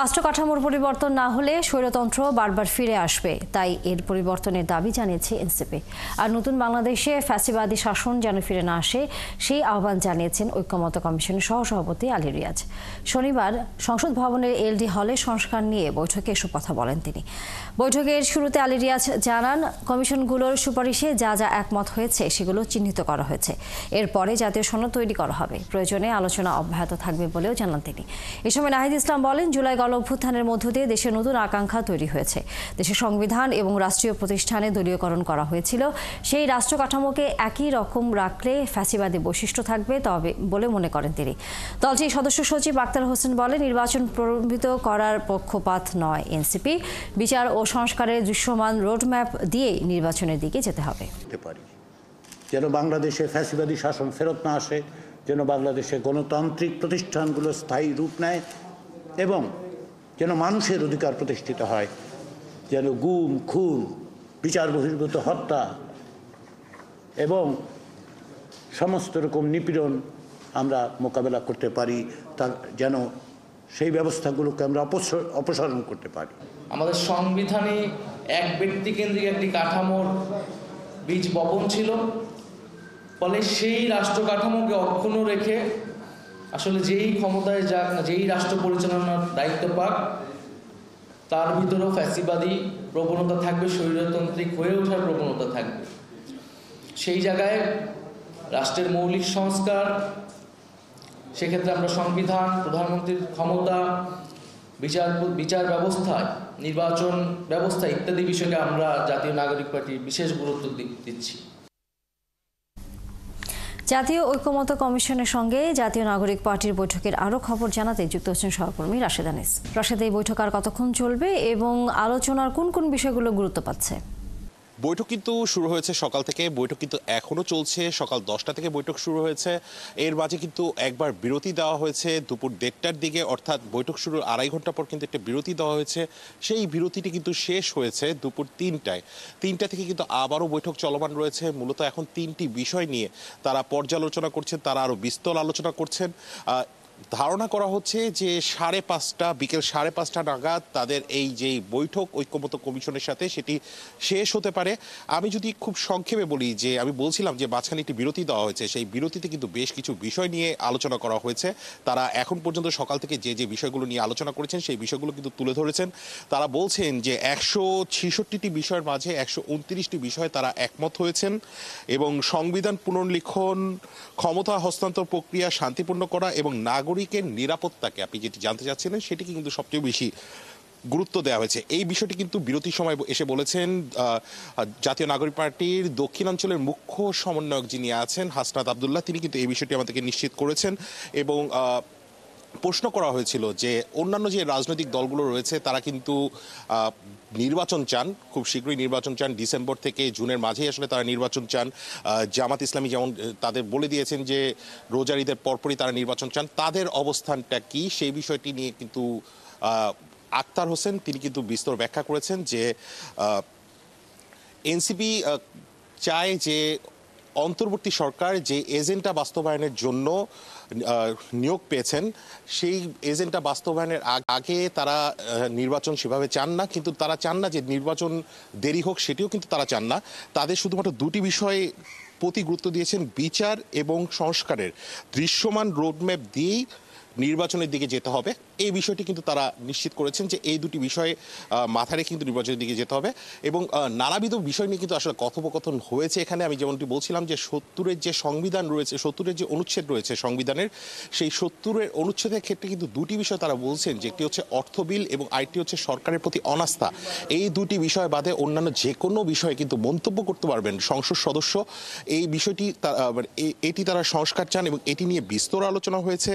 রাষ্ট্র কাঠামোর পরিবর্তন না হলে স্বৈরতন্ত্র বারবার ফিরে আসবে, তাই এর পরিবর্তনের দাবি জানিয়েছে এনসিপি। আর নতুন বাংলাদেশে ফ্যাসিবাদী শাসন যেন ফিরে না আসে সেই আহ্বান জানিয়েছেন ঐক্যমত্য কমিশনের সহসভাপতি আলী রিয়াজ। শনিবার সংসদ ভবনের এলডি হলে সংস্কার নিয়ে বৈঠকে এসব কথা বলেন তিনি। বৈঠকের শুরুতে আলী রিয়াজ জানান, কমিশনগুলোর সুপারিশে যা যা একমত হয়েছে সেগুলো চিহ্নিত করা হয়েছে। এরপরে জাতীয় সনদ তৈরি করা হবে, প্রয়োজনে আলোচনা অব্যাহত থাকবে বলেও জানান তিনি। এ সময় নাহিদ ইসলাম বলেন, জুলাই গণঅভ্যুত্থানের মধ্য দিয়ে দেশের নতুন আকাঙ্ক্ষা তৈরি হয়েছে। দেশের সংবিধান এবং রাষ্ট্রীয় প্রতিষ্ঠানে দলীয়করণ করা হয়েছিল। সেই রাষ্ট্র কাঠামোকে একই রকম রাখলে ফ্যাসিবাদী বৈশিষ্ট্য থাকবে তবে বলে মনে করেন তিনি। দলটির সদস্য সচিব আক্তার হোসেন বলেন, নির্বাচন প্রলম্বিত করার পক্ষপাত নয় এনসিপি। বিচার ও সংস্কারের দৃশ্যমান রোডম্যাপ দিয়ে নির্বাচনের দিকে যেতে হবে। যেন বাংলাদেশে ফ্যাসিবাদী শাসন ফেরত না আসে, যেন বাংলাদেশে গণতান্ত্রিক প্রতিষ্ঠানগুলো স্থায়ী রূপ নেয় এবং যেন মানুষের অধিকার প্রতিষ্ঠিত হয়, যেন গুম, খুন, বিচার বহির্ভূত হত্যা এবং সমস্ত রকম নিপীড়ন আমরা মোকাবেলা করতে পারি, তার যেন সেই ব্যবস্থাগুলোকে আমরা অপসারণ করতে পারি। আমাদের সংবিধানে এক ব্যক্তিকেন্দ্রিক একটি কাঠামোর বীজ বপন ছিল, ফলে সেই রাষ্ট্র কাঠামোকে অক্ষুণ্ণ রেখে আসলে যেই ক্ষমতায় যাক না, যেই রাষ্ট্র পরিচালনার দায়িত্ব পাক, তার ভিতরেও ফ্যাসিবাদী প্রবণতা থাকবে, স্বৈরতান্ত্রিক হয়ে ওঠার প্রবণতা থাকবে। সেই জায়গায় রাষ্ট্রের মৌলিক সংস্কার, সেক্ষেত্রে আমরা সংবিধান, প্রধানমন্ত্রীর ক্ষমতা, বিচার ব্যবস্থায়, নির্বাচন ব্যবস্থা ইত্যাদি বিষয়কে আমরা জাতীয় নাগরিক পার্টি বিশেষ গুরুত্ব দিচ্ছি। জাতীয় ঐক্যমত্য কমিশনের সঙ্গে জাতীয় নাগরিক পার্টির বৈঠকের আরও খবর জানাতে যুক্ত হচ্ছেন সহকর্মী রাশেদ আনিস। রাশেদ, এই বৈঠক আর কতক্ষণ চলবে এবং আলোচনার কোন কোন বিষয়গুলো গুরুত্ব পাচ্ছে? বৈঠক কিন্তু শুরু হয়েছে সকাল থেকে, বৈঠক কিন্তু এখনও চলছে। সকাল 10টা থেকে বৈঠক শুরু হয়েছে। এর মাঝে কিন্তু একবার বিরতি দেওয়া হয়েছে দুপুর 1:30টার দিকে, অর্থাৎ বৈঠক শুরুর 2.5 ঘন্টা পর কিন্তু একটা বিরতি দেওয়া হয়েছে। সেই বিরতিটি কিন্তু শেষ হয়েছে দুপুর 3টায়। 3টা থেকে কিন্তু আবারও বৈঠক চলমান রয়েছে। মূলত এখন 3টি বিষয় নিয়ে তারা পর্যালোচনা করছেন, তারা আরও বিস্তর আলোচনা করছেন। ধারণা করা হচ্ছে যে বিকেল 5:30 নাগাদ তাদের এই যে বৈঠক ঐক্যমত্য কমিশনের সাথে সেটি শেষ হতে পারে। আমি যদি খুব সংক্ষেপে বলি, যে আমি বলছিলাম যে মাঝখানে একটি বিরতি দেওয়া হয়েছে, সেই বিরতিতে কিন্তু বেশ কিছু বিষয় নিয়ে আলোচনা করা হয়েছে। তারা এখন পর্যন্ত সকাল থেকে যে বিষয়গুলো নিয়ে আলোচনা করেছেন সেই বিষয়গুলো কিন্তু তুলে ধরেছেন। তারা বলছেন যে 166টি বিষয়ের মাঝে 129টি বিষয়ে তারা একমত হয়েছেন এবং সংবিধান পুনর্লিখন, ক্ষমতা হস্তান্তর প্রক্রিয়া শান্তিপূর্ণ করা এবং নাগরিকের নিরাপত্তাকে, আপনি যেটি জানতে চাচ্ছিলেন, সেটিকে কিন্তু সবচেয়ে বেশি গুরুত্ব দেওয়া হয়েছে। এই বিষয়টি কিন্তু বিরতির সময় এসে বলেছেন জাতীয় নাগরিক পার্টির দক্ষিণাঞ্চলের মুখ্য সমন্বয়ক যিনি আছেন হাসনাত আবদুল্লাহ, তিনি কিন্তু এই বিষয়টি আমাদেরকে নিশ্চিত করেছেন। এবং প্রশ্ন করা হয়েছিল যে অন্যান্য যে রাজনৈতিক দলগুলো রয়েছে তারা কিন্তু নির্বাচন চান, খুব শীঘ্রই নির্বাচন চান, ডিসেম্বর থেকে জুনের মাঝেই আসলে তারা নির্বাচন চান। জামাত ইসলামী যেমন তাদের বলে দিয়েছেন যে রোজার ঈদের পরপরই তারা নির্বাচন চান। তাদের অবস্থানটা কি সেই বিষয়টি নিয়ে কিন্তু আক্তার হোসেন তিনি কিন্তু বিস্তর ব্যাখ্যা করেছেন যে এনসিপি চায় যে অন্তর্বর্তী সরকার যে এজেন্ডা বাস্তবায়নের জন্য নিয়োগ পেয়েছেন সেই এজেন্ডা বাস্তবায়নের আগে তারা নির্বাচন সেভাবে চান না, কিন্তু তারা চান না যে নির্বাচন দেরি হোক, সেটিও কিন্তু তারা চান না। তাদের শুধুমাত্র দুটি বিষয়ে প্রতি গুরুত্ব দিয়েছেন, বিচার এবং সংস্কারের দৃশ্যমান রোডম্যাপ দিয়েই নির্বাচনের দিকে যেতে হবে। এই বিষয়টি কিন্তু তারা নিশ্চিত করেছেন যে এই দুটি বিষয়ে মাথায় রেখে কিন্তু নির্বাচনের দিকে যেতে হবে। এবং নানাবিধ বিষয় নিয়ে কিন্তু আসলে কথোপকথন হয়েছে এখানে। আমি যেমনটি বলছিলাম যে 70-এর যে সংবিধান রয়েছে, 70-এর যে অনুচ্ছেদ রয়েছে সংবিধানের, সেই 70-এর অনুচ্ছেদের ক্ষেত্রে কিন্তু দুটি বিষয় তারা বলছেন, যে একটি হচ্ছে অর্থ বিল এবং আরেকটি হচ্ছে সরকারের প্রতি অনাস্থা। এই দুটি বিষয় বাদে অন্যান্য যে কোনো বিষয়ে কিন্তু মন্তব্য করতে পারবেন সংসদ সদস্য। এই বিষয়টি এটি তারা সংস্কার চান এবং এটি নিয়ে বিস্তর আলোচনা হয়েছে।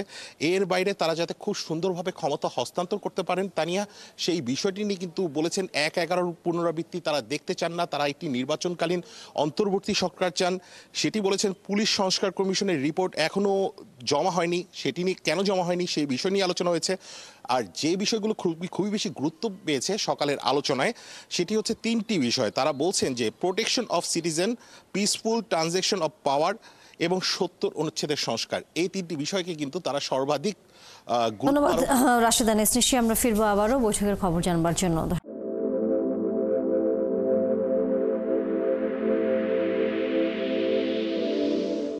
এর বাইরে তারা যাতে খুব সুন্দরভাবে ক্ষমতা হস্তান্তর করতে পারেন তানিয়া, সেই বিষয়টি নিয়ে কিন্তু বলেছেন 1/11 পুনরাবৃত্তি তারা দেখতে চান না, তারা একটি নির্বাচনকালীন অন্তর্বর্তী সরকার চান। সেটি বলেছেন। পুলিশ সংস্কার কমিশনের রিপোর্ট এখনও জমা হয়নি, সেটি নিয়ে কেন জমা হয়নি সেই বিষয় নিয়ে আলোচনা হয়েছে। আর যে বিষয়গুলো খুবই বেশি গুরুত্ব পেয়েছে সকালের আলোচনায়, সেটি হচ্ছে 3টি বিষয়। তারা বলছেন যে protection of citizen, peaceful transaction of power এবং 70 অনুচ্ছেদের সংস্কার। এই 3টি বিষয়কে কিন্তু তারা সর্বাধিক ধন্যবাদ রাশেদা নেস। নিশ্চয়ই আমরা ফিরবো আবারও বৈঠকের খবর জানবার জন্য।